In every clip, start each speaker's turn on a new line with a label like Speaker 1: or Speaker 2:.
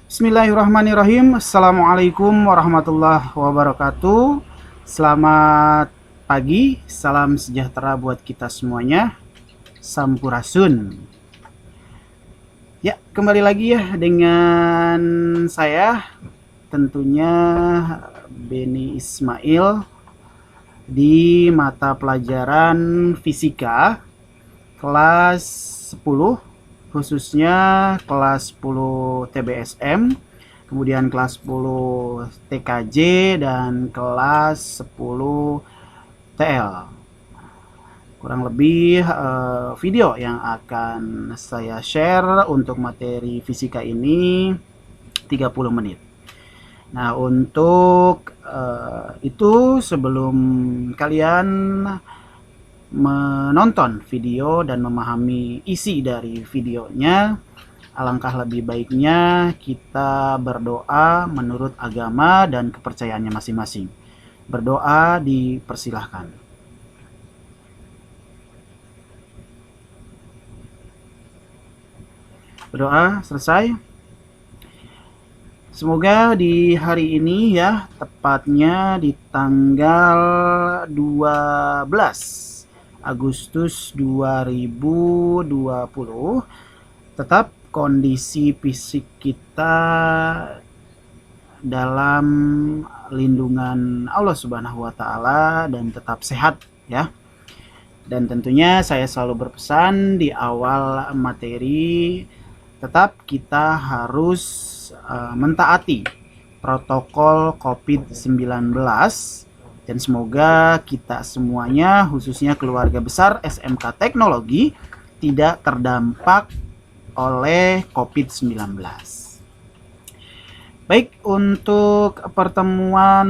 Speaker 1: Bismillahirrahmanirrahim. Assalamualaikum warahmatullahi wabarakatuh. Selamat pagi, salam sejahtera buat kita semuanya. Sampurasun. Ya, kembali lagi ya dengan saya, tentunya Beni Ismail di mata pelajaran fisika kelas 10, khususnya kelas 10 TBSM, kemudian kelas 10 TKJ, dan kelas 10 TL. Kurang lebih video yang akan saya share untuk materi fisika ini 30 menit. Nah, untuk itu sebelum kalian menonton video dan memahami isi dari videonya, alangkah lebih baiknya kita berdoa menurut agama dan kepercayaannya masing-masing. Berdoa dipersilahkan. Berdoa selesai. Semoga di hari ini ya, tepatnya di tanggal 12 Agustus 2020, tetap kondisi fisik kita dalam lindungan Allah Subhanahu wa taala dan tetap sehat ya. Dan tentunya saya selalu berpesan di awal materi, tetap kita harus mentaati protokol COVID-19, dan semoga kita semuanya, khususnya keluarga besar SMK Teknologi, tidak terdampak oleh COVID-19. Baik, untuk pertemuan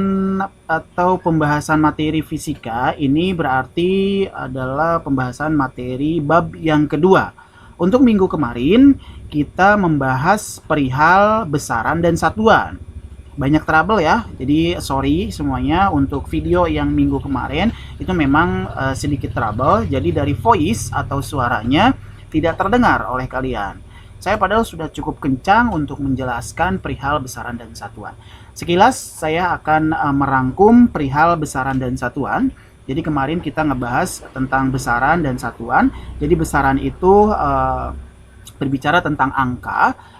Speaker 1: atau pembahasan materi fisika ini berarti adalah pembahasan materi bab yang kedua. Untuk minggu kemarin kita membahas perihal besaran dan satuan. Banyak trouble ya, jadi sorry semuanya untuk video yang minggu kemarin itu memang sedikit trouble, jadi dari voice atau suaranya tidak terdengar oleh kalian. Saya padahal sudah cukup kencang untuk menjelaskan perihal besaran dan satuan. Sekilas saya akan merangkum perihal besaran dan satuan. Jadi kemarin kita ngebahas tentang besaran dan satuan. Jadi besaran itu berbicara tentang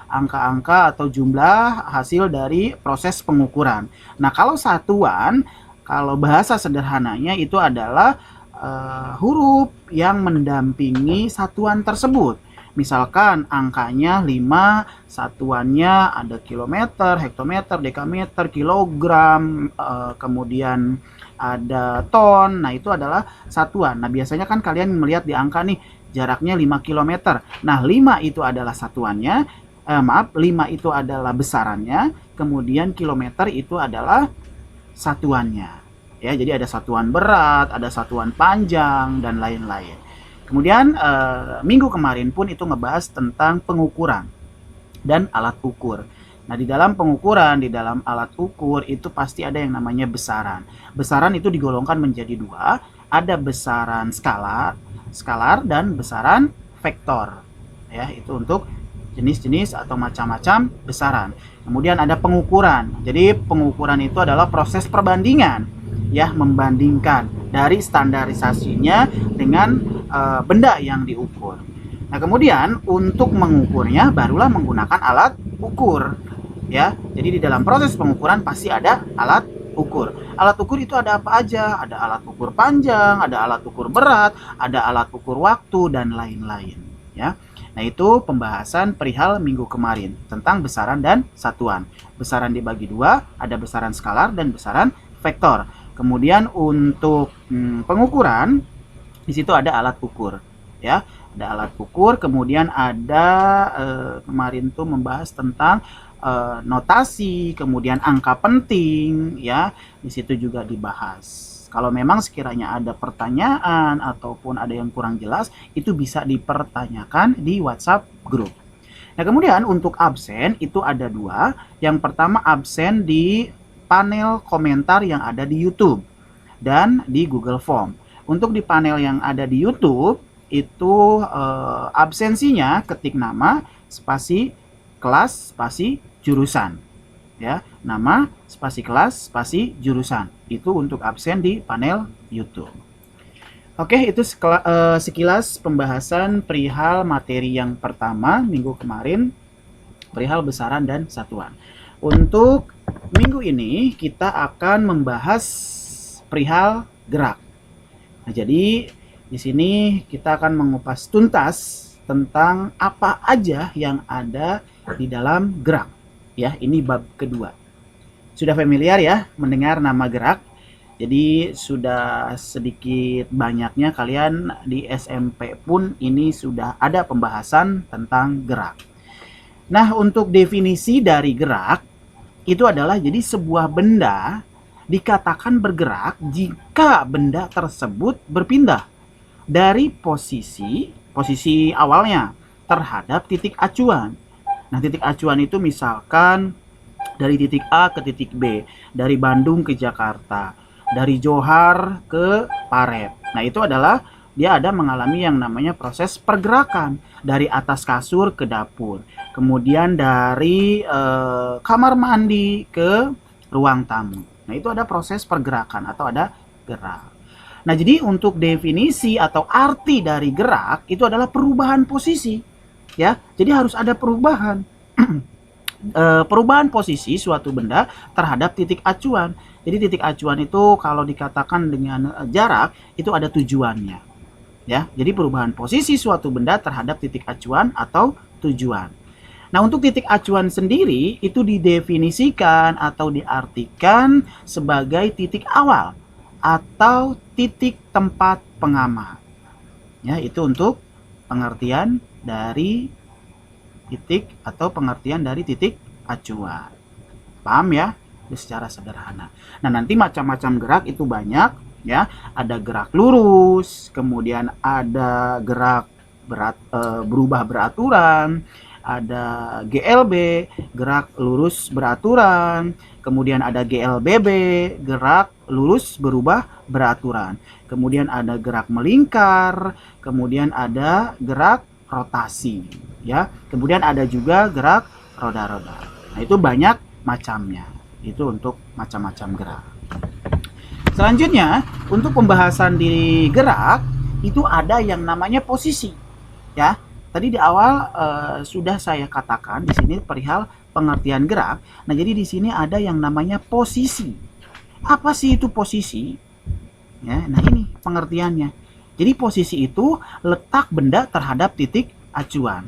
Speaker 1: angka-angka atau jumlah hasil dari proses pengukuran. Nah, kalau satuan, kalau bahasa sederhananya itu adalah huruf yang mendampingi satuan tersebut. Misalkan angkanya 5, satuannya ada kilometer, hektometer, dekameter, kilogram, kemudian ada ton. Nah, itu adalah satuan. Nah, biasanya kan kalian melihat di angka nih, jaraknya 5 km. Nah, 5 itu adalah satuannya, 5 itu adalah besarannya, kemudian kilometer itu adalah satuannya. Ya, jadi ada satuan berat, ada satuan panjang, dan lain-lain. Kemudian minggu kemarin pun itu ngebahas tentang pengukuran dan alat ukur. Nah, di dalam pengukuran, di dalam alat ukur itu pasti ada yang namanya besaran. Besaran itu digolongkan menjadi dua, ada besaran skalar dan besaran vektor. Ya, itu untuk jenis-jenis atau macam-macam besaran. Kemudian ada pengukuran. Jadi pengukuran itu adalah proses perbandingan, ya, membandingkan dari standarisasinya dengan benda yang diukur. Nah, kemudian untuk mengukurnya barulah menggunakan alat ukur, ya. Jadi di dalam proses pengukuran pasti ada alat ukur. Alat ukur itu ada apa aja? Ada alat ukur panjang, ada alat ukur berat, ada alat ukur waktu, dan lain-lain, ya. Nah, itu pembahasan perihal minggu kemarin tentang besaran dan satuan. Besaran dibagi dua, ada besaran skalar dan besaran vektor. Kemudian untuk pengukuran, di situ ada alat ukur, ya. Ada alat ukur, kemudian ada kemarin tuh membahas tentang notasi, kemudian angka penting, ya. Di situ juga dibahas. Kalau memang sekiranya ada pertanyaan ataupun ada yang kurang jelas, itu bisa dipertanyakan di WhatsApp group. Nah, kemudian untuk absen itu ada dua. Yang pertama absen di panel komentar yang ada di YouTube dan di Google Form. Untuk di panel yang ada di YouTube itu absensinya ketik nama spasi kelas spasi jurusan. Ya, nama spasi kelas spasi jurusan. Itu untuk absen di panel YouTube. Oke, itu sekilas pembahasan perihal materi yang pertama minggu kemarin, perihal besaran dan satuan. Untuk minggu ini kita akan membahas perihal gerak. Nah, jadi di sini kita akan mengupas tuntas tentang apa aja yang ada di dalam gerak. Ya, ini bab kedua. Sudah familiar ya mendengar nama gerak? Jadi sudah sedikit banyaknya kalian di SMP pun ini sudah ada pembahasan tentang gerak. Nah, untuk definisi dari gerak itu adalah jadi sebuah benda dikatakan bergerak jika benda tersebut berpindah dari posisi awalnya terhadap titik acuan. Nah, titik acuan itu misalkan dari titik A ke titik B, dari Bandung ke Jakarta, dari Johar ke Paret. Nah, itu adalah dia ada mengalami yang namanya proses pergerakan dari atas kasur ke dapur, kemudian dari kamar mandi ke ruang tamu. Nah, itu ada proses pergerakan atau ada gerak. Nah, jadi untuk definisi atau arti dari gerak itu adalah perubahan posisi. Ya, jadi harus ada perubahan. Perubahan posisi suatu benda terhadap titik acuan. Jadi titik acuan itu kalau dikatakan dengan jarak itu ada tujuannya. Ya, jadi perubahan posisi suatu benda terhadap titik acuan atau tujuan. Nah, untuk titik acuan sendiri itu didefinisikan atau diartikan sebagai titik awal atau titik tempat pengamat. Ya, itu untuk pengertian dari titik atau pengertian dari titik acuan. Paham ya? Itu secara sederhana. Nah, nanti macam-macam gerak itu banyak ya. Ada gerak lurus, kemudian ada gerak berubah beraturan, ada GLB, gerak lurus beraturan, kemudian ada GLBB, gerak lurus berubah beraturan. Kemudian ada gerak melingkar, kemudian ada gerak rotasi, ya. Kemudian ada juga gerak roda-roda. Nah, itu banyak macamnya. Itu untuk macam-macam gerak. Selanjutnya, untuk pembahasan di gerak itu ada yang namanya posisi, ya. Tadi di awal sudah saya katakan di sini perihal pengertian gerak. Nah, jadi di sini ada yang namanya posisi. Apa sih itu posisi? Ya, nah ini pengertiannya. Jadi posisi itu letak benda terhadap titik acuan.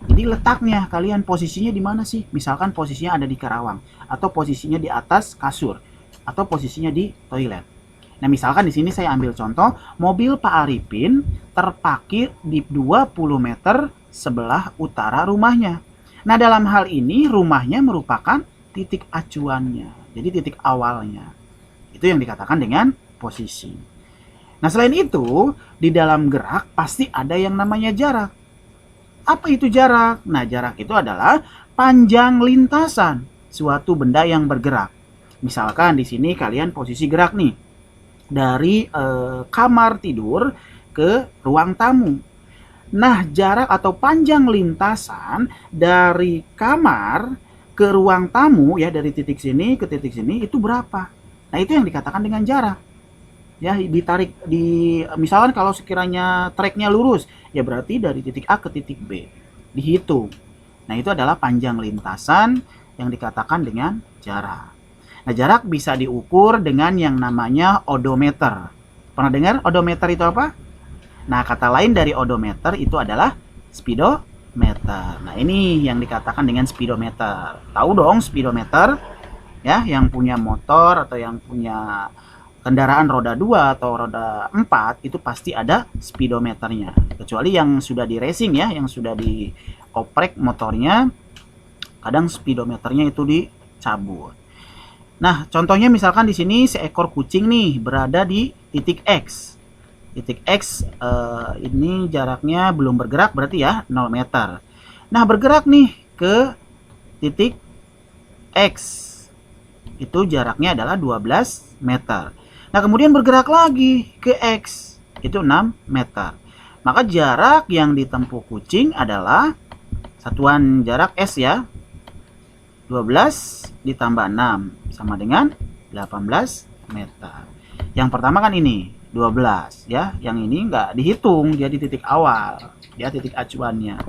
Speaker 1: Jadi letaknya kalian posisinya di mana sih? Misalkan posisinya ada di Karawang, atau posisinya di atas kasur, atau posisinya di toilet. Nah, misalkan di sini saya ambil contoh, mobil Pak Arifin terparkir di 20 meter sebelah utara rumahnya. Nah, dalam hal ini rumahnya merupakan titik acuannya. Jadi titik awalnya. Itu yang dikatakan dengan posisi. Nah, selain itu, di dalam gerak pasti ada yang namanya jarak. Apa itu jarak? Nah, jarak itu adalah panjang lintasan suatu benda yang bergerak. Misalkan di sini kalian posisi gerak nih. Dari kamar tidur ke ruang tamu. Nah, jarak atau panjang lintasan dari kamar ke ruang tamu ya, dari titik sini ke titik sini itu berapa? Nah, itu yang dikatakan dengan jarak. Ya, ditarik misalkan kalau sekiranya treknya lurus, ya berarti dari titik A ke titik B. Dihitung. Nah, itu adalah panjang lintasan yang dikatakan dengan jarak. Nah, jarak bisa diukur dengan yang namanya odometer. Pernah dengar odometer itu apa? Nah, kata lain dari odometer itu adalah speedometer. Nah, ini yang dikatakan dengan speedometer. Tahu dong speedometer? Ya, yang punya motor atau yang punya kendaraan roda 2 atau roda 4 itu pasti ada speedometernya. Kecuali yang sudah di racing ya, yang sudah dioprek motornya, kadang speedometernya itu dicabut. Nah, contohnya misalkan di sini seekor kucing nih berada di titik X. Titik X ini jaraknya belum bergerak berarti ya 0 meter. Nah, bergerak nih ke titik X. Itu jaraknya adalah 12 meter. Nah, kemudian bergerak lagi ke X. Itu 6 meter. Maka jarak yang ditempuh kucing adalah Satuan jarak S ya. 12 ditambah 6 sama dengan 18 meter. Yang pertama kan ini 12 ya. Yang ini nggak dihitung, dia di titik awal ya, titik acuannya.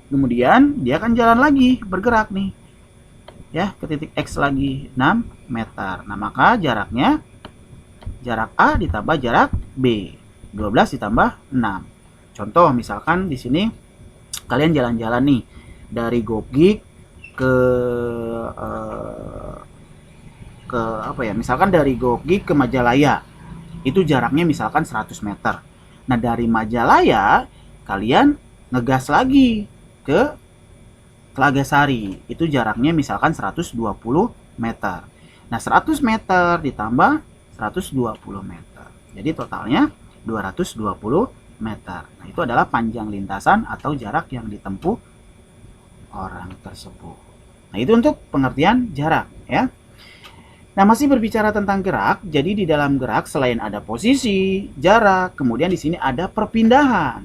Speaker 1: Kemudian dia akan jalan lagi, bergerak nih ya ke titik X lagi 6 meter. Nah, maka jaraknya jarak A ditambah jarak B, 12 ditambah 6. Contoh misalkan di sini kalian jalan-jalan nih dari Gogik ke apa ya? Misalkan dari Gogik ke Majalaya. Itu jaraknya misalkan 100 meter. Nah, dari Majalaya kalian ngegas lagi ke Telaga Sari. Itu jaraknya misalkan 120 meter. Nah, 100 meter ditambah 120 meter. Jadi totalnya 220 meter. Nah, itu adalah panjang lintasan atau jarak yang ditempuh orang tersebut. Nah, itu untuk pengertian jarak ya. Nah, masih berbicara tentang gerak, jadi di dalam gerak selain ada posisi, jarak, kemudian di sini ada perpindahan.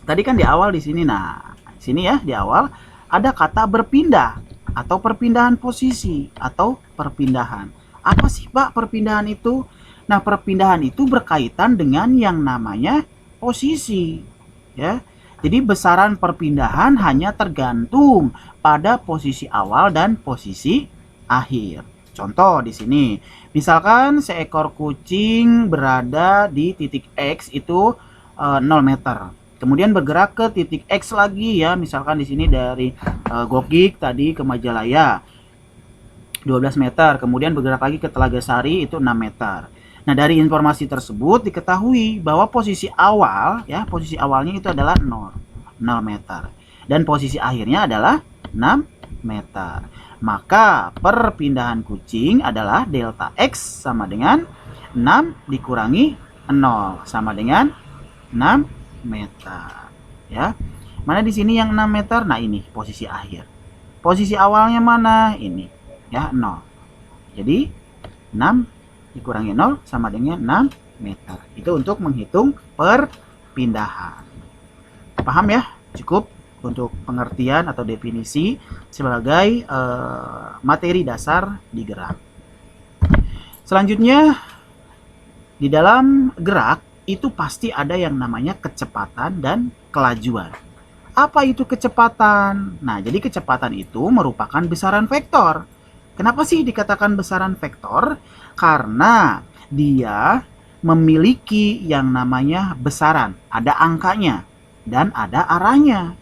Speaker 1: Tadi kan di awal di sini, nah, di sini ya di awal ada kata berpindah atau perpindahan posisi atau perpindahan. Apa sih Pak perpindahan itu? Nah, perpindahan itu berkaitan dengan yang namanya posisi, ya. Jadi besaran perpindahan hanya tergantung pada posisi awal dan posisi akhir. Contoh di sini, misalkan seekor kucing berada di titik X itu 0 meter. Kemudian bergerak ke titik X lagi ya, misalkan di sini dari Gogik tadi ke Majalaya 12 meter, kemudian bergerak lagi ke Telaga Sari itu 6 meter. Nah, dari informasi tersebut diketahui bahwa posisi awal ya, posisi awalnya itu adalah 0 meter dan posisi akhirnya adalah 6 meter. Maka perpindahan kucing adalah delta X sama dengan 6 dikurangi 0 sama dengan 6 meter ya. Mana di sini yang 6 meter? Nah, ini posisi akhir. Posisi awalnya mana? Ini ya, 0. Jadi 6 dikurangi 0 sama dengan 6 meter. Itu untuk menghitung perpindahan. Paham ya? Cukup untuk pengertian atau definisi sebagai materi dasar di gerak. Selanjutnya, di dalam gerak itu pasti ada yang namanya kecepatan dan kelajuan. Apa itu kecepatan? Nah, jadi kecepatan itu merupakan besaran vektor. Kenapa sih dikatakan besaran vektor? Karena dia memiliki yang namanya besaran, ada angkanya dan ada arahnya.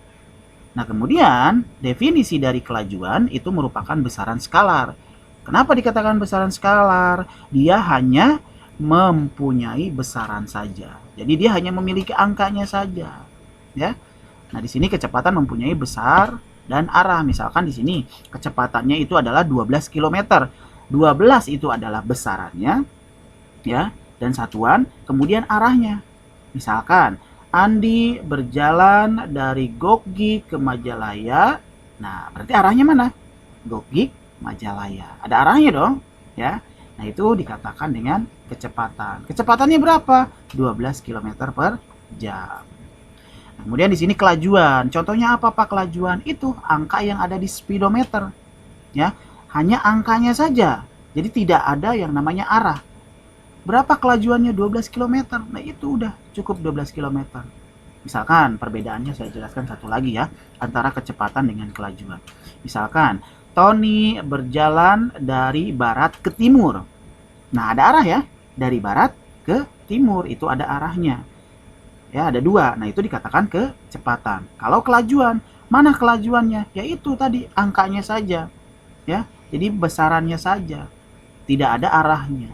Speaker 1: Nah, kemudian definisi dari kelajuan itu merupakan besaran skalar. Kenapa dikatakan besaran skalar? Dia hanya mempunyai besaran saja. Jadi dia hanya memiliki angkanya saja, ya. Nah, di sini kecepatan mempunyai besar dan arah. Misalkan di sini kecepatannya itu adalah 12 km. 12 itu adalah besarannya, ya, dan satuan, kemudian arahnya. Misalkan Andi berjalan dari Gogik ke Majalaya. Nah, berarti arahnya mana? Gogik, Majalaya. Ada arahnya dong, ya. Nah, itu dikatakan dengan kecepatan. Kecepatannya berapa? 12 km per jam. Kemudian di sini kelajuan. Contohnya apa Pak kelajuan? Itu angka yang ada di speedometer. Ya, hanya angkanya saja. Jadi tidak ada yang namanya arah. Berapa kelajuannya? 12 km. Nah, itu udah cukup 12 km. Misalkan perbedaannya saya jelaskan satu lagi ya, antara kecepatan dengan kelajuan. Misalkan Tony berjalan dari barat ke timur. Nah, ada arah ya. Dari barat ke timur itu ada arahnya. Ya, ada dua. Nah, itu dikatakan kecepatan. Kalau kelajuan, mana kelajuannya? Yaitu tadi angkanya saja. Ya, jadi besarannya saja. Tidak ada arahnya.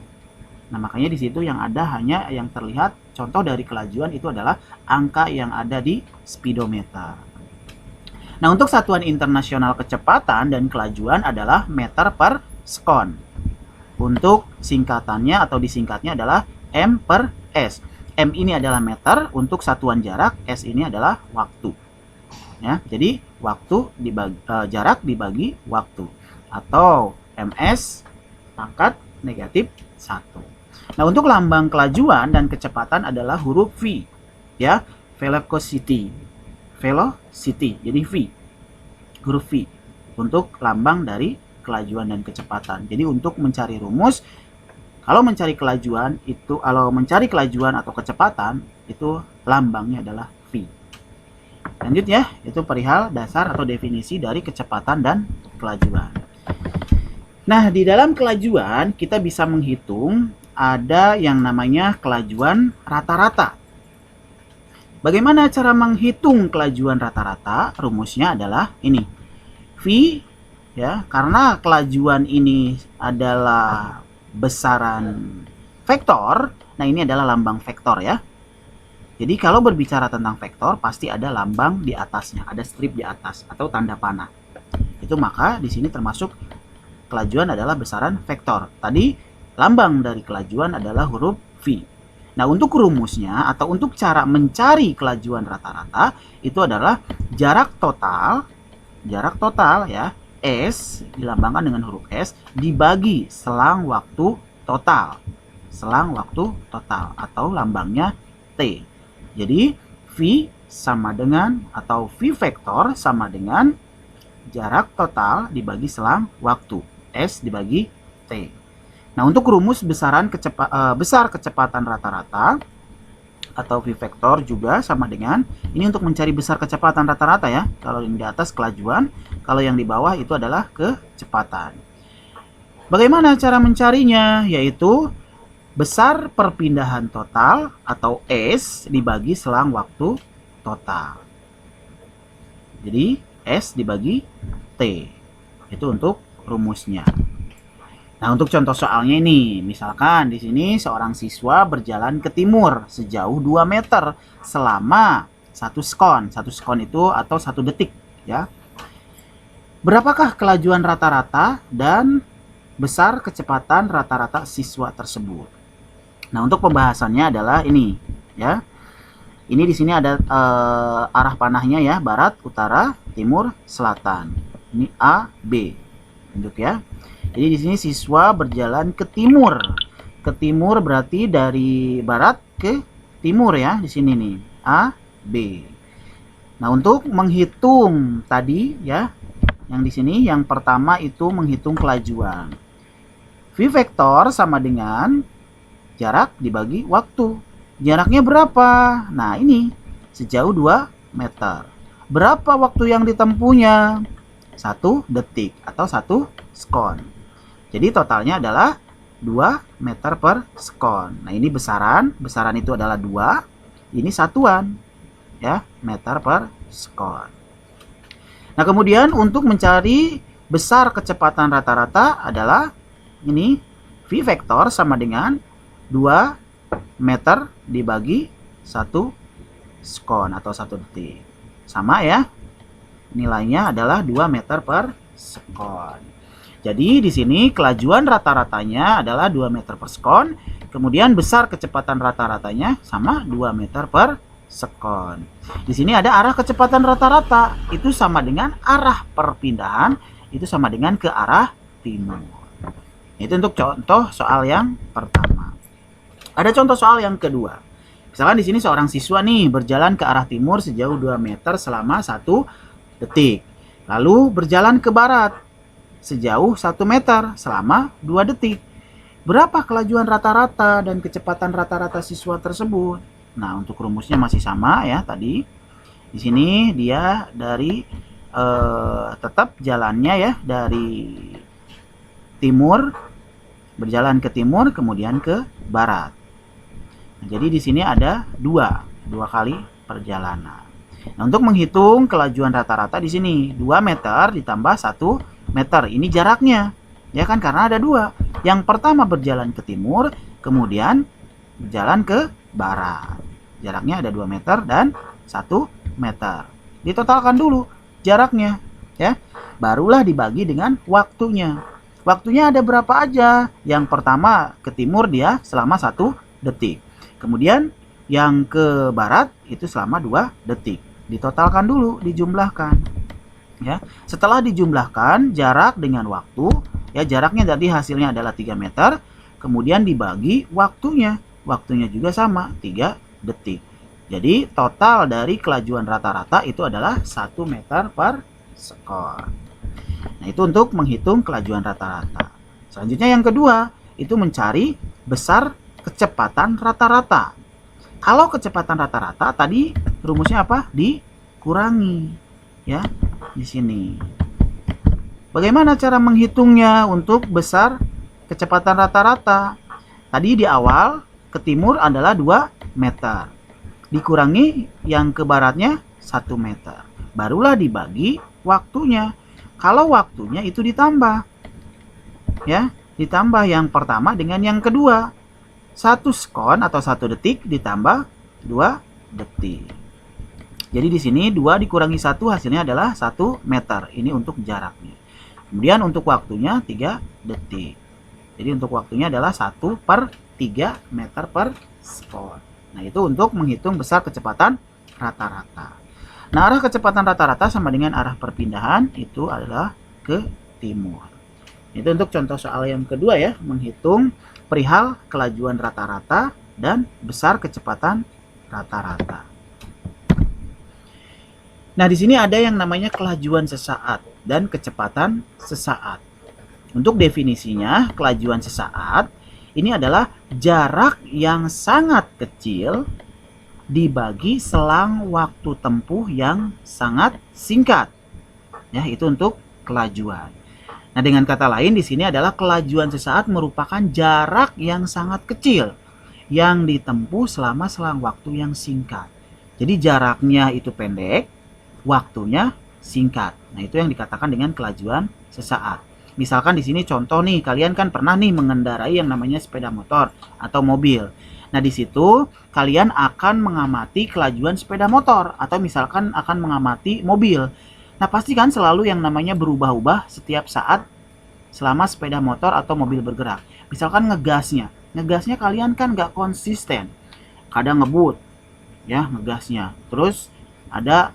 Speaker 1: Nah, makanya di situ yang ada hanya yang terlihat contoh dari kelajuan itu adalah angka yang ada di speedometer. Nah, untuk satuan internasional kecepatan dan kelajuan adalah meter per sekon. Untuk singkatannya atau disingkatnya adalah M per S. M ini adalah meter, untuk satuan jarak, S ini adalah waktu. Ya, jadi waktu dibagi, jarak dibagi waktu. Atau MS pangkat negatif 1. Nah, untuk lambang kelajuan dan kecepatan adalah huruf V. Ya, velocity. V velocity. Jadi V, huruf V untuk lambang dari kelajuan dan kecepatan. Jadi untuk mencari rumus, kalau mencari kelajuan atau kecepatan itu lambangnya adalah V. Lanjut ya, itu perihal dasar atau definisi dari kecepatan dan kelajuan. Nah, di dalam kelajuan kita bisa menghitung ada yang namanya kelajuan rata-rata. Bagaimana cara menghitung kelajuan rata-rata? Rumusnya adalah ini. V ya, karena kelajuan ini adalah besaran vektor. Nah, ini adalah lambang vektor ya. Jadi kalau berbicara tentang vektor pasti ada lambang di atasnya, ada strip di atas atau tanda panah. Itu maka di sini termasuk kelajuan adalah besaran vektor. Tadi lambang dari kelajuan adalah huruf V. Nah, untuk rumusnya atau untuk cara mencari kelajuan rata-rata itu adalah jarak total ya, S dilambangkan dengan huruf S dibagi selang waktu total. Selang waktu total atau lambangnya T. Jadi V sama dengan atau V vektor sama dengan jarak total dibagi selang waktu. S dibagi T. Nah, untuk rumus besar kecepatan rata-rata atau V vektor juga sama dengan, ini untuk mencari besar kecepatan rata-rata ya. Kalau yang di atas kelajuan, kalau yang di bawah itu adalah kecepatan. Bagaimana cara mencarinya? Yaitu besar perpindahan total atau S dibagi selang waktu total. Jadi S dibagi T. Itu untuk rumusnya. Nah, untuk contoh soalnya ini, misalkan di sini seorang siswa berjalan ke timur sejauh 2 meter selama 1 skon. 1 skon itu atau 1 detik ya. Berapakah kelajuan rata-rata dan besar kecepatan rata-rata siswa tersebut? Nah, untuk pembahasannya adalah ini ya. Ini di sini ada arah panahnya ya, barat, utara, timur, selatan. Ini A, B. Untuk ya. Jadi di sini siswa berjalan ke timur. Ke timur berarti dari barat ke timur ya, di sini nih. A, B. Nah, untuk menghitung tadi ya, yang di sini yang pertama itu menghitung kelajuan. V vektor sama dengan jarak dibagi waktu. Jaraknya berapa? Nah, ini sejauh 2 meter. Berapa waktu yang ditempuhnya? 1 detik atau 1 skon. Jadi totalnya adalah 2 meter per skon. Nah, ini besaran itu adalah 2. Ini satuan ya, meter per skon. Nah, kemudian untuk mencari besar kecepatan rata-rata adalah ini V vektor sama dengan 2 meter dibagi 1 skon atau 1 detik. Sama ya. Nilainya adalah 2 meter per skon. Jadi di sini kelajuan rata-ratanya adalah 2 meter per skon, kemudian besar kecepatan rata-ratanya sama 2 meter per skon. Di sini ada arah kecepatan rata-rata, itu sama dengan arah perpindahan, itu sama dengan ke arah timur. Itu untuk contoh soal yang pertama. Ada contoh soal yang kedua. Misalkan di sini seorang siswa nih berjalan ke arah timur sejauh 2 meter selama 1 detik. Lalu berjalan ke barat sejauh 1 meter selama 2 detik. Berapa kelajuan rata-rata dan kecepatan rata-rata siswa tersebut? Nah, untuk rumusnya masih sama ya tadi. Di sini dia dari tetap jalannya ya dari timur, berjalan ke timur kemudian ke barat. Nah, jadi di sini ada dua kali perjalanan. Nah, untuk menghitung kelajuan rata-rata di sini 2 meter ditambah 1 meter, ini jaraknya ya kan, karena ada 2. Yang pertama berjalan ke timur, kemudian berjalan ke barat. Jaraknya ada 2 meter dan 1 meter. Ditotalkan dulu jaraknya ya. Barulah dibagi dengan waktunya. Waktunya ada berapa aja? Yang pertama ke timur dia selama 1 detik. Kemudian yang ke barat itu selama 2 detik. Ditotalkan dulu, dijumlahkan. Ya, setelah dijumlahkan jarak dengan waktu, ya jaraknya tadi hasilnya adalah 3 meter, kemudian dibagi waktunya. Waktunya juga sama, 3 detik. Jadi total dari kelajuan rata-rata itu adalah 1 meter per sekon. Nah, itu untuk menghitung kelajuan rata-rata. Selanjutnya yang kedua, itu mencari besar kecepatan rata-rata. Kalau kecepatan rata-rata tadi rumusnya apa? Dikurangi, ya, di sini. Bagaimana cara menghitungnya untuk besar kecepatan rata-rata? Tadi di awal ke timur adalah 2 meter. Dikurangi yang ke baratnya 1 meter. Barulah dibagi waktunya. Kalau waktunya itu ditambah. Ya, ditambah yang pertama dengan yang kedua. 1 sekon atau 1 detik ditambah 2 detik. Jadi di sini 2 dikurangi 1 hasilnya adalah 1 meter. Ini untuk jaraknya. Kemudian untuk waktunya 3 detik. Jadi untuk waktunya adalah 1 per 3 meter per sekon. Nah, itu untuk menghitung besar kecepatan rata-rata. Nah, arah kecepatan rata-rata sama dengan arah perpindahan itu adalah ke timur. Itu untuk contoh soal yang kedua ya, menghitung perihal kelajuan rata-rata dan besar kecepatan rata-rata. Nah, di sini ada yang namanya kelajuan sesaat dan kecepatan sesaat. Untuk definisinya, kelajuan sesaat ini adalah jarak yang sangat kecil dibagi selang waktu tempuh yang sangat singkat. Ya, itu untuk kelajuan. Nah, dengan kata lain di sini adalah kelajuan sesaat merupakan jarak yang sangat kecil yang ditempuh selama selang waktu yang singkat. Jadi jaraknya itu pendek, waktunya singkat. Nah, itu yang dikatakan dengan kelajuan sesaat. Misalkan di sini contoh nih, kalian kan pernah nih mengendarai yang namanya sepeda motor atau mobil. Nah, di situ kalian akan mengamati kelajuan sepeda motor atau misalkan akan mengamati mobil. Nah, pasti kan selalu yang namanya berubah-ubah setiap saat selama sepeda motor atau mobil bergerak. Misalkan ngegasnya kalian kan nggak konsisten. Kadang ngebut, ya ngegasnya. Terus ada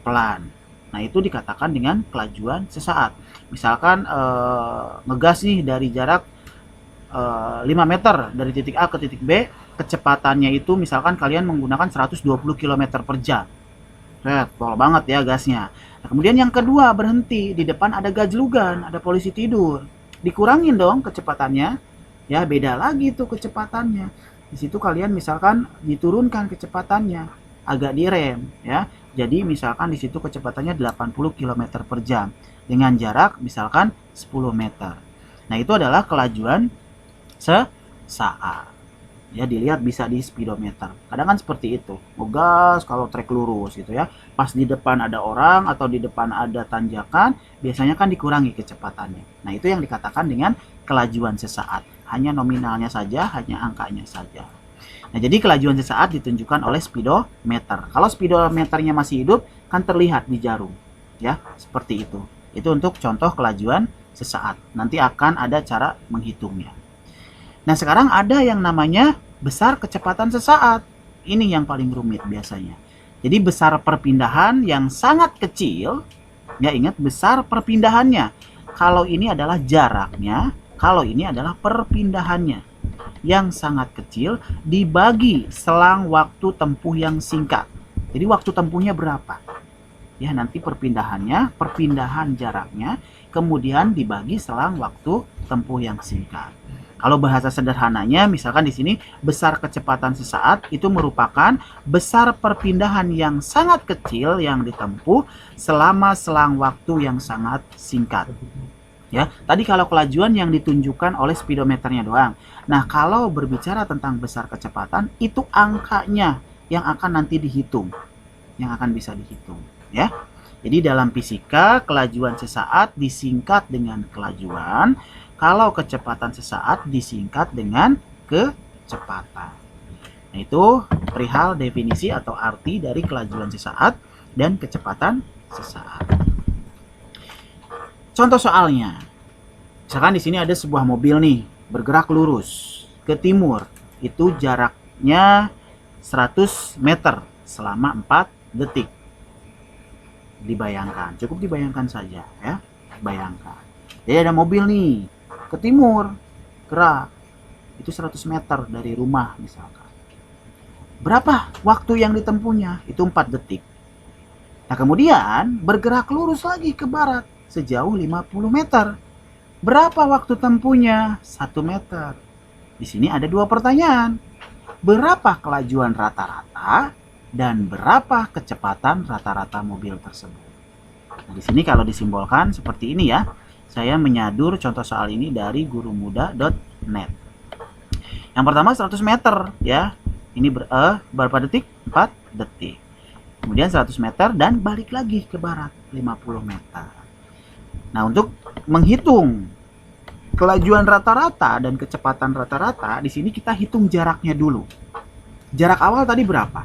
Speaker 1: pelan. Nah, itu dikatakan dengan kelajuan sesaat. Misalkan ngegas nih dari jarak 5 meter dari titik A ke titik B, kecepatannya itu misalkan kalian menggunakan 120 km per jam. Tol banget ya gasnya. Nah, kemudian yang kedua berhenti, di depan ada gajlugan, ada polisi tidur. Dikurangin dong kecepatannya. Ya, beda lagi tuh kecepatannya. Di situ kalian misalkan diturunkan kecepatannya, agak direm ya. Jadi misalkan di situ kecepatannya 80 km per jam dengan jarak misalkan 10 meter. Nah, itu adalah kelajuan sesaat. Ya, dilihat bisa di speedometer. Kadang kan seperti itu. Ngegas kalau trek lurus gitu ya. Pas di depan ada orang atau di depan ada tanjakan, biasanya kan dikurangi kecepatannya. Nah, itu yang dikatakan dengan kelajuan sesaat. Hanya nominalnya saja, hanya angkanya saja. Nah, jadi kelajuan sesaat ditunjukkan oleh speedometer. Kalau speedometernya masih hidup, kan terlihat di jarum. Ya, seperti itu. Itu untuk contoh kelajuan sesaat. Nanti akan ada cara menghitungnya. Nah, sekarang ada yang namanya besar kecepatan sesaat. Ini yang paling rumit biasanya. Jadi besar perpindahan yang sangat kecil. Ya, ingat besar perpindahannya. Kalau ini adalah jaraknya, kalau ini adalah perpindahannya. Yang sangat kecil dibagi selang waktu tempuh yang singkat. Jadi waktu tempuhnya berapa? Ya, nanti perpindahan jaraknya, kemudian dibagi selang waktu tempuh yang singkat. Kalau bahasa sederhananya, misalkan di sini besar kecepatan sesaat itu merupakan besar perpindahan yang sangat kecil yang ditempuh selama selang waktu yang sangat singkat. Ya, tadi kalau kelajuan yang ditunjukkan oleh speedometernya doang. Nah, kalau berbicara tentang besar kecepatan, itu angkanya yang akan nanti dihitung, yang akan bisa dihitung, ya. Jadi dalam fisika, kelajuan sesaat disingkat dengan kelajuan, kalau kecepatan sesaat disingkat dengan kecepatan. Nah, itu perihal definisi atau arti dari kelajuan sesaat dan kecepatan sesaat. Contoh soalnya, misalkan di sini ada sebuah mobil nih bergerak lurus ke timur, itu jaraknya 100 meter selama 4 detik. Dibayangkan, cukup dibayangkan saja ya, bayangkan. Jadi ada mobil nih ke timur, gerak, itu 100 meter dari rumah misalkan. Berapa waktu yang ditempuhnya? Itu 4 detik. Nah, kemudian bergerak lurus lagi ke barat sejauh 50 meter. Berapa waktu tempuhnya? 1 meter. Di sini ada 2 pertanyaan. Berapa kelajuan rata-rata dan berapa kecepatan rata-rata mobil tersebut? Nah, di sini kalau disimbolkan seperti ini ya. Saya menyadur contoh soal ini dari gurumuda.net. Yang pertama 100 meter ya. Ini berapa detik? 4 detik. Kemudian 100 meter dan balik lagi ke barat 50 meter. Nah, untuk menghitung kelajuan rata-rata dan kecepatan rata-rata, di sini kita hitung jaraknya dulu. Jarak awal tadi berapa?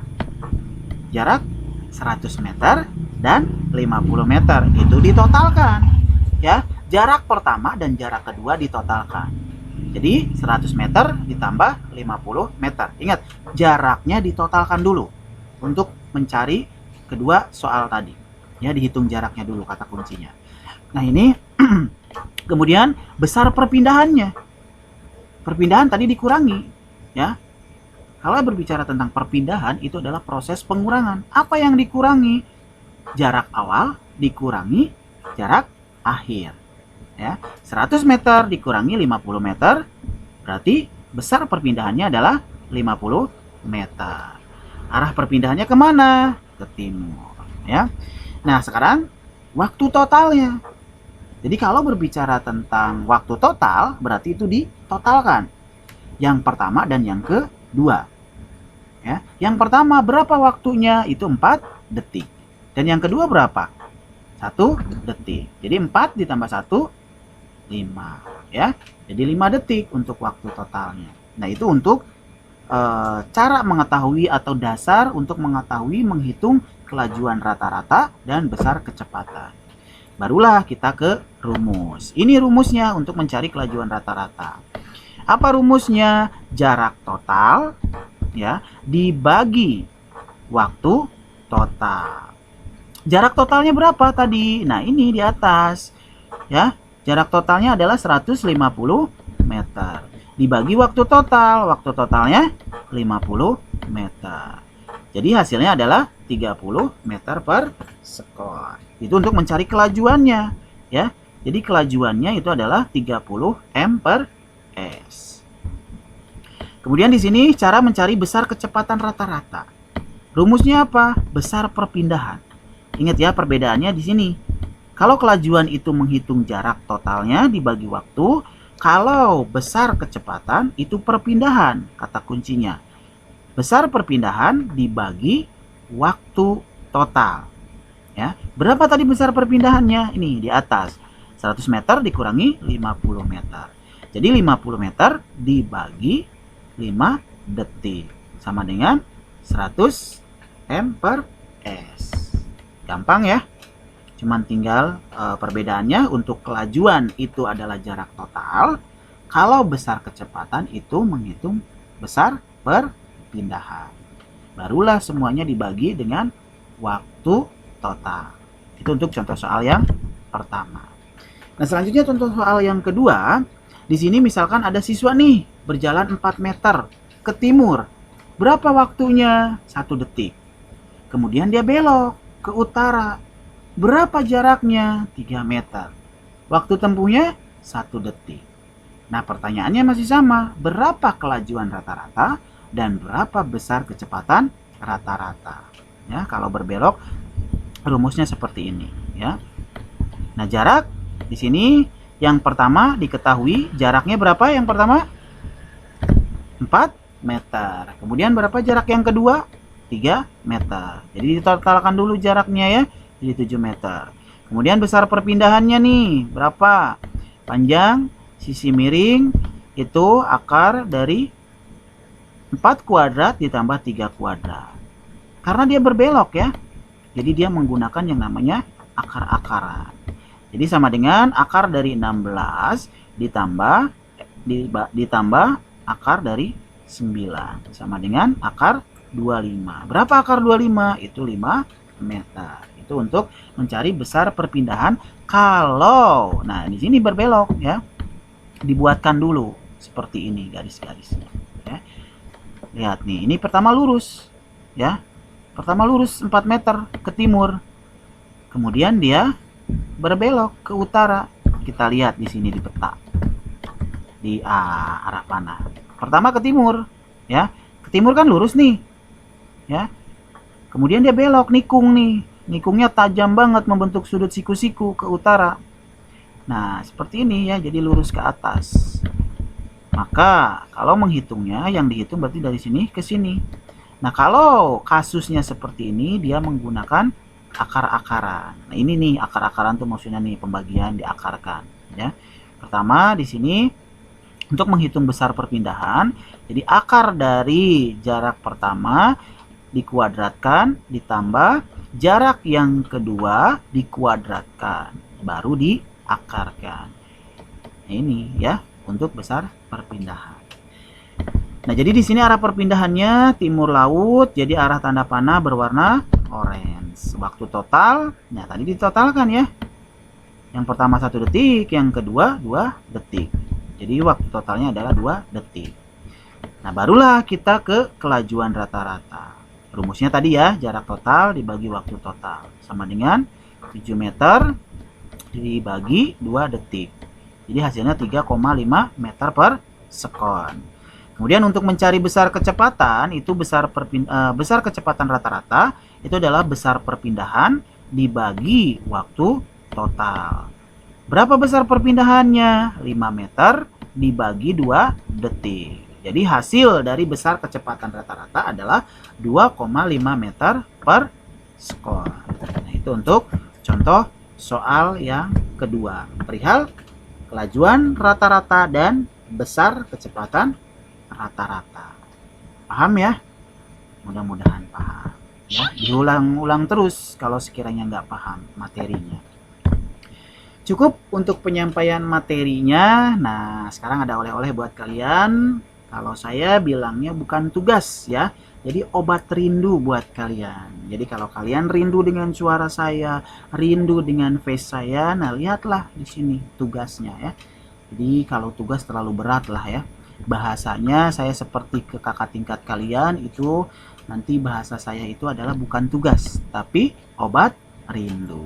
Speaker 1: Jarak 100 meter dan 50 meter. Itu ditotalkan. Ya, jarak pertama dan jarak kedua ditotalkan. Jadi 100 meter ditambah 50 meter. Ingat, jaraknya ditotalkan dulu untuk mencari kedua soal tadi. Ya, dihitung jaraknya dulu kata kuncinya. Nah, ini kemudian besar perpindahannya. Perpindahan tadi dikurangi, ya. Kalau berbicara tentang perpindahan itu adalah proses pengurangan. Apa yang dikurangi? Jarak awal dikurangi jarak akhir. Ya, 100 meter dikurangi 50 meter, berarti besar perpindahannya adalah 50 meter. Arah perpindahannya kemana? Ke timur. Ya. Nah, sekarang waktu totalnya. Jadi kalau berbicara tentang waktu total, berarti itu ditotalkan. Yang pertama dan yang kedua. Ya. Yang pertama berapa waktunya? Itu 4 detik. Dan yang kedua berapa? 1 detik. Jadi 4 ditambah 1, 5. Ya. Jadi 5 detik untuk waktu totalnya. Nah, itu untuk cara mengetahui atau dasar untuk mengetahui menghitung kelajuan rata-rata dan besar kecepatan. Barulah kita ke rumus. Ini rumusnya untuk mencari kelajuan rata-rata. Apa rumusnya? Jarak total ya dibagi waktu total. Jarak totalnya berapa tadi? Nah, ini di atas. Ya, jarak totalnya adalah 150 meter. Dibagi waktu total. Waktu totalnya 50 meter. Jadi hasilnya adalah 30 meter per sekon. Itu untuk mencari kelajuannya, ya. Jadi kelajuannya itu adalah 30 m per s. Kemudian di sini cara mencari besar kecepatan rata-rata. Rumusnya apa? Besar perpindahan. Ingat ya perbedaannya di sini. Kalau kelajuan itu menghitung jarak totalnya dibagi waktu, kalau besar kecepatan itu perpindahan, kata kuncinya. Besar perpindahan dibagi waktu total. Ya, berapa tadi besar perpindahannya? Ini di atas. 100 meter dikurangi 50 meter. Jadi 50 meter dibagi 5 detik. Sama dengan 100 m per s. Gampang ya. Cuman tinggal perbedaannya untuk kelajuan itu adalah jarak total. Kalau besar kecepatan itu menghitung besar perpindahan. Barulah semuanya dibagi dengan waktu total. Itu untuk contoh soal yang pertama. Nah, selanjutnya contoh soal yang kedua. Di sini misalkan ada siswa nih berjalan 4 meter ke timur. Berapa waktunya? 1 detik. Kemudian dia belok ke utara. Berapa jaraknya? 3 meter. Waktu tempuhnya 1 detik. Nah, pertanyaannya masih sama. Berapa kelajuan rata-rata dan berapa besar kecepatan rata-rata? Ya, kalau berbelok rumusnya seperti ini, ya. Nah, jarak di sini yang pertama diketahui jaraknya berapa? Yang pertama 4 meter. Kemudian berapa jarak yang kedua? 3 meter. Jadi ditotalkan dulu jaraknya ya. Jadi 7 meter. Kemudian besar perpindahannya nih, berapa? Panjang sisi miring itu akar dari 4 kuadrat ditambah 3 kuadrat. Karena dia berbelok ya. Jadi dia menggunakan yang namanya akar-akaran. Jadi sama dengan akar dari 16 ditambah akar dari 9 sama dengan akar 25. Berapa akar 25? Itu 5 meter. Itu untuk mencari besar perpindahan kalau, nah di sini berbelok ya, dibuatkan dulu seperti ini garis-garisnya. Ya. Lihat nih, ini pertama lurus, ya. Pertama lurus 4 meter ke timur. Kemudian dia berbelok ke utara. Kita lihat di sini di peta. Di arah panah. Pertama ke timur, ya. Ke timur kan lurus nih. Ya. Kemudian dia belok, nikung nih. Nikungnya tajam banget membentuk sudut siku-siku ke utara. Nah, seperti ini ya, jadi lurus ke atas. Maka, kalau menghitungnya, yang dihitung berarti dari sini ke sini. Nah, kalau kasusnya seperti ini, dia menggunakan akar-akaran. Nah, ini nih, akar-akaran tuh maksudnya nih, pembagian diakarkan. Ya. Pertama, di sini, untuk menghitung besar perpindahan, jadi akar dari jarak pertama dikuadratkan, ditambah jarak yang kedua dikuadratkan, baru diakarkan. Nah, ini ya untuk besar perpindahan. Nah, jadi di sini arah perpindahannya timur laut, jadi arah tanda panah berwarna orange. Waktu total, nah tadi ditotalkan ya. Yang pertama 1 detik, yang kedua 2 detik. Jadi waktu totalnya adalah 2 detik. Nah, barulah kita ke kelajuan rata-rata. Rumusnya tadi ya, jarak total dibagi waktu total. Sama dengan 7 meter dibagi 2 detik. Jadi hasilnya 3,5 meter per sekon. Kemudian untuk mencari besar kecepatan, itu besar kecepatan rata-rata, itu adalah besar perpindahan dibagi waktu total. Berapa besar perpindahannya? 5 meter dibagi 2 detik. Jadi hasil dari besar kecepatan rata-rata adalah 2,5 meter per sekon. Nah, itu untuk contoh soal yang kedua. Perihal kelajuan rata-rata dan besar kecepatan rata-rata. Paham ya? Mudah-mudahan paham. Ya, diulang-ulang terus kalau sekiranya nggak paham materinya. Cukup untuk penyampaian materinya. Nah, sekarang ada oleh-oleh buat kalian. Kalau saya bilangnya bukan tugas ya. Jadi obat rindu buat kalian. Jadi kalau kalian rindu dengan suara saya, rindu dengan face saya, nah lihatlah di sini tugasnya ya. Jadi kalau tugas terlalu berat lah ya. Bahasanya saya seperti ke kakak tingkat kalian, itu nanti bahasa saya itu adalah bukan tugas, tapi obat rindu.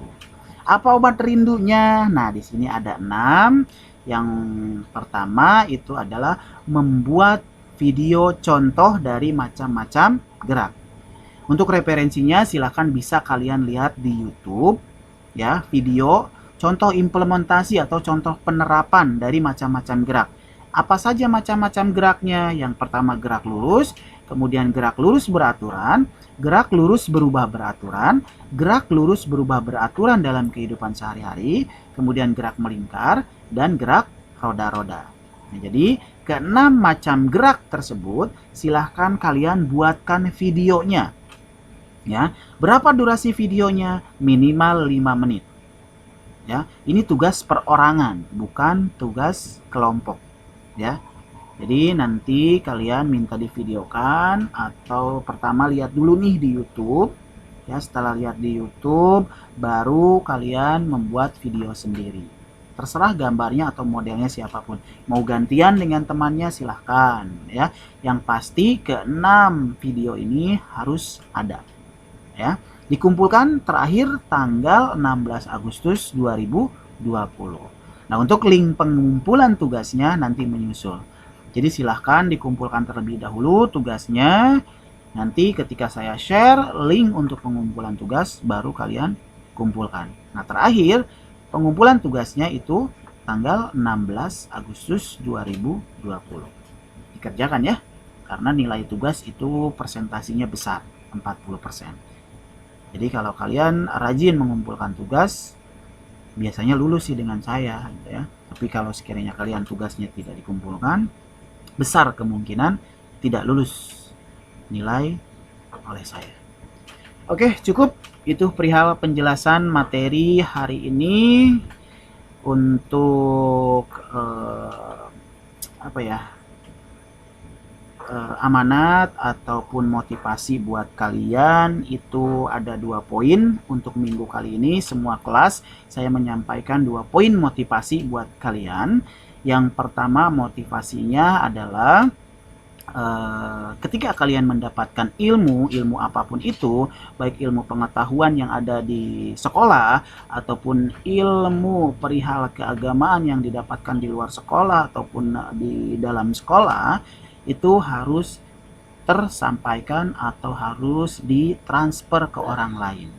Speaker 1: Apa obat rindunya? Nah, di sini ada 6. Yang pertama itu adalah membuat video contoh dari macam-macam gerak. Untuk referensinya silahkan bisa kalian lihat di YouTube ya, video contoh implementasi atau contoh penerapan dari macam-macam gerak. Apa saja macam-macam geraknya? Yang pertama gerak lurus, kemudian gerak lurus beraturan, gerak lurus berubah beraturan, gerak lurus berubah beraturan dalam kehidupan sehari-hari, kemudian gerak melingkar, dan gerak roda-roda. Nah, jadi ke-6 macam gerak tersebut silahkan kalian buatkan videonya. Ya, berapa durasi videonya? Minimal 5 menit. Ya, ini tugas perorangan, bukan tugas kelompok. Ya, jadi nanti kalian minta divideokan atau pertama lihat dulu nih di YouTube. Ya, setelah lihat di YouTube baru kalian membuat video sendiri. Terserah gambarnya atau modelnya siapapun. Mau gantian dengan temannya silahkan ya. Yang pasti ke-6 video ini harus ada. Ya, dikumpulkan terakhir tanggal 16 Agustus 2020. Nah, untuk link pengumpulan tugasnya nanti menyusul. Jadi silahkan dikumpulkan terlebih dahulu tugasnya. Nanti ketika saya share link untuk pengumpulan tugas, baru kalian kumpulkan. Nah, terakhir pengumpulan tugasnya itu tanggal 16 Agustus 2020. Dikerjakan ya, karena nilai tugas itu persentasinya besar, 40%. Jadi kalau kalian rajin mengumpulkan tugas, biasanya lulus sih dengan saya gitu ya. Tapi kalau sekiranya kalian tugasnya tidak dikumpulkan, besar kemungkinan tidak lulus nilai oleh saya. Oke, cukup itu perihal penjelasan materi hari ini untuk amanat ataupun motivasi buat kalian. Itu ada 2 poin untuk minggu kali ini. Semua kelas saya menyampaikan 2 poin motivasi buat kalian. Yang pertama motivasinya adalah ketika kalian mendapatkan ilmu apapun itu, baik ilmu pengetahuan yang ada di sekolah ataupun ilmu perihal keagamaan yang didapatkan di luar sekolah ataupun di dalam sekolah, itu harus tersampaikan atau harus ditransfer ke orang lain.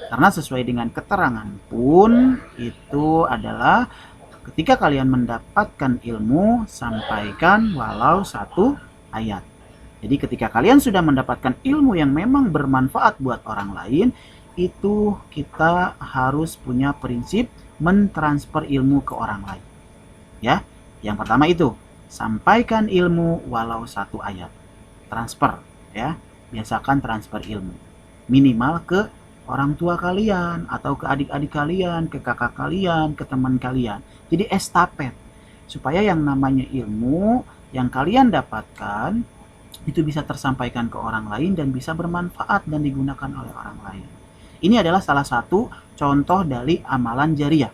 Speaker 1: Karena sesuai dengan keterangan pun itu adalah ketika kalian mendapatkan ilmu, sampaikan walau satu ayat. Jadi ketika kalian sudah mendapatkan ilmu yang memang bermanfaat buat orang lain, itu kita harus punya prinsip mentransfer ilmu ke orang lain. Ya, yang pertama itu sampaikan ilmu walau satu ayat. Transfer, ya. Biasakan transfer ilmu. Minimal ke orang tua kalian atau ke adik-adik kalian, ke kakak kalian, ke teman kalian. Jadi estafet supaya yang namanya ilmu yang kalian dapatkan itu bisa tersampaikan ke orang lain dan bisa bermanfaat dan digunakan oleh orang lain. Ini adalah salah satu contoh dari amalan jariah.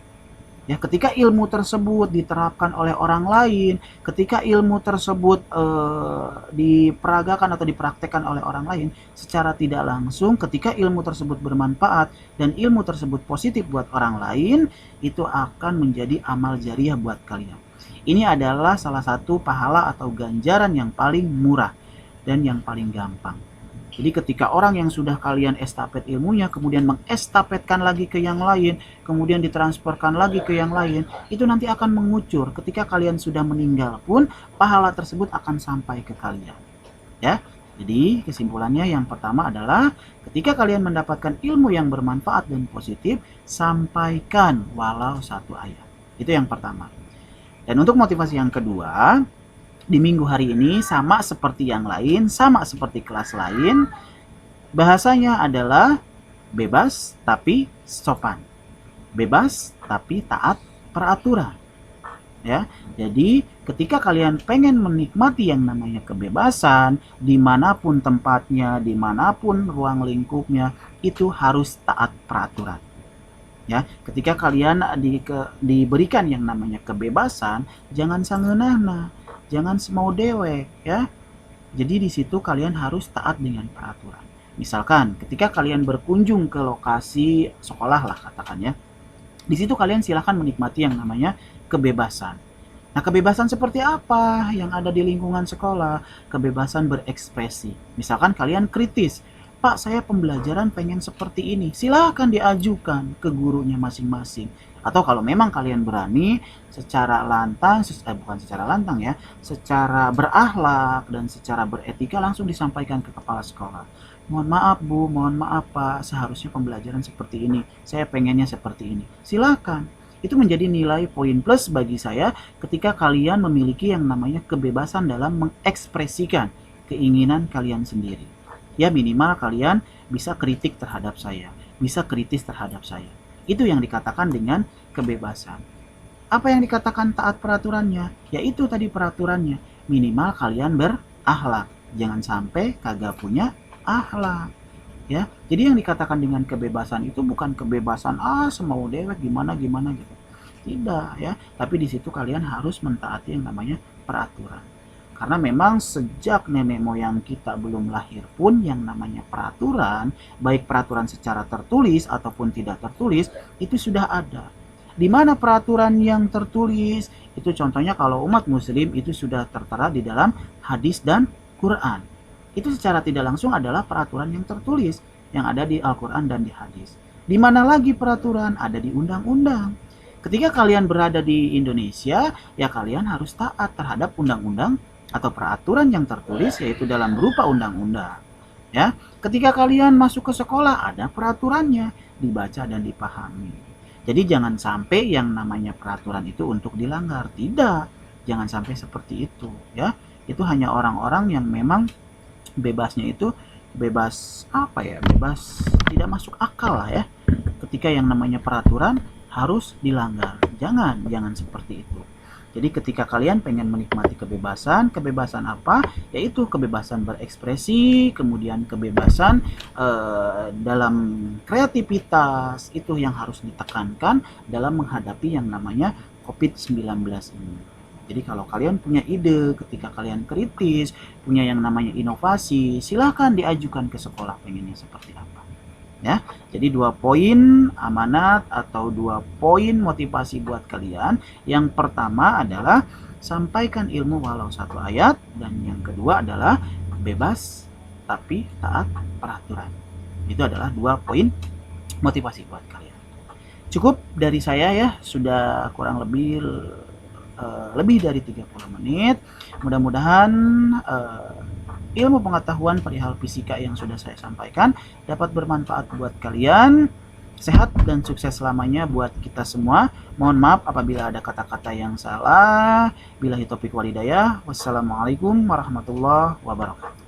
Speaker 1: Ya, ketika ilmu tersebut diterapkan oleh orang lain, ketika ilmu tersebut diperagakan atau dipraktekkan oleh orang lain secara tidak langsung, ketika ilmu tersebut bermanfaat dan ilmu tersebut positif buat orang lain, itu akan menjadi amal jariah buat kalian. Ini adalah salah satu pahala atau ganjaran yang paling murah dan yang paling gampang. Jadi ketika orang yang sudah kalian estafet ilmunya, kemudian mengestafetkan lagi ke yang lain, kemudian ditransferkan lagi ke yang lain, itu nanti akan mengucur. Ketika kalian sudah meninggal pun, pahala tersebut akan sampai ke kalian. Ya, jadi kesimpulannya yang pertama adalah ketika kalian mendapatkan ilmu yang bermanfaat dan positif, sampaikan walau satu ayat. Itu yang pertama. Dan untuk motivasi yang kedua, di minggu hari ini sama seperti yang lain, sama seperti kelas lain, bahasanya adalah bebas tapi sopan, bebas tapi taat peraturan. Ya, jadi ketika kalian pengen menikmati yang namanya kebebasan, dimanapun tempatnya, dimanapun ruang lingkupnya, itu harus taat peraturan. Ya, ketika kalian diberikan yang namanya kebebasan, jangan sangeunahna, jangan semau dewek, ya. Jadi di situ kalian harus taat dengan peraturan. Misalkan ketika kalian berkunjung ke lokasi sekolah lah katakannya, di situ kalian silahkan menikmati yang namanya kebebasan. Nah, kebebasan seperti apa yang ada di lingkungan sekolah? Kebebasan berekspresi. Misalkan kalian kritis, Pak, saya pembelajaran pengen seperti ini. Silahkan diajukan ke gurunya masing-masing. Atau kalau memang kalian berani, secara lantang, bukan secara lantang ya, secara berakhlak dan secara beretika langsung disampaikan ke kepala sekolah. Mohon maaf Bu, mohon maaf Pak, seharusnya pembelajaran seperti ini. Saya pengennya seperti ini. Silahkan. Itu menjadi nilai poin plus bagi saya ketika kalian memiliki yang namanya kebebasan dalam mengekspresikan keinginan kalian sendiri. Ya, minimal kalian bisa kritik terhadap saya, bisa kritis terhadap saya. Itu yang dikatakan dengan kebebasan. Apa yang dikatakan taat peraturannya? Yaitu tadi peraturannya. Minimal kalian berakhlak. Jangan sampai kagak punya akhlak. Ya, jadi yang dikatakan dengan kebebasan itu bukan kebebasan semau dewek gimana gitu. Tidak ya, tapi di situ kalian harus mentaati yang namanya peraturan. Karena memang sejak nenek moyang kita belum lahir pun yang namanya peraturan, baik peraturan secara tertulis ataupun tidak tertulis, itu sudah ada. Di mana peraturan yang tertulis? Itu contohnya kalau umat muslim itu sudah tertera di dalam hadis dan Quran. Itu secara tidak langsung adalah peraturan yang tertulis yang ada di Al-Quran dan di hadis. Di mana lagi peraturan? Ada di undang-undang. Ketika kalian berada di Indonesia, ya kalian harus taat terhadap undang-undang atau peraturan yang tertulis, yaitu dalam berupa undang-undang. Ya, ketika kalian masuk ke sekolah ada peraturannya, dibaca dan dipahami. Jadi jangan sampai yang namanya peraturan itu untuk dilanggar, tidak. Jangan sampai seperti itu, ya. Itu hanya orang-orang yang memang bebasnya itu bebas apa ya? Bebas tidak masuk akal lah ya. Ketika yang namanya peraturan harus dilanggar. Jangan seperti itu. Jadi ketika kalian pengen menikmati kebebasan, kebebasan apa? Yaitu kebebasan berekspresi, kemudian kebebasan dalam kreativitas, itu yang harus ditekankan dalam menghadapi yang namanya COVID-19 ini. Jadi kalau kalian punya ide, ketika kalian kritis, punya yang namanya inovasi, silahkan diajukan ke sekolah pengennya seperti apa. Ya, jadi 2 poin amanat atau 2 poin motivasi buat kalian. Yang pertama adalah sampaikan ilmu walau 1 ayat, dan yang kedua adalah bebas tapi taat peraturan. Itu adalah 2 poin motivasi buat kalian. Cukup dari saya ya, sudah kurang lebih lebih dari 30 menit. Mudah-mudahan ilmu pengetahuan perihal fisika yang sudah saya sampaikan dapat bermanfaat buat kalian. Sehat dan sukses selamanya buat kita semua. Mohon maaf apabila ada kata-kata yang salah. Billahi taufiq wal hidayah. Wassalamualaikum warahmatullahi wabarakatuh.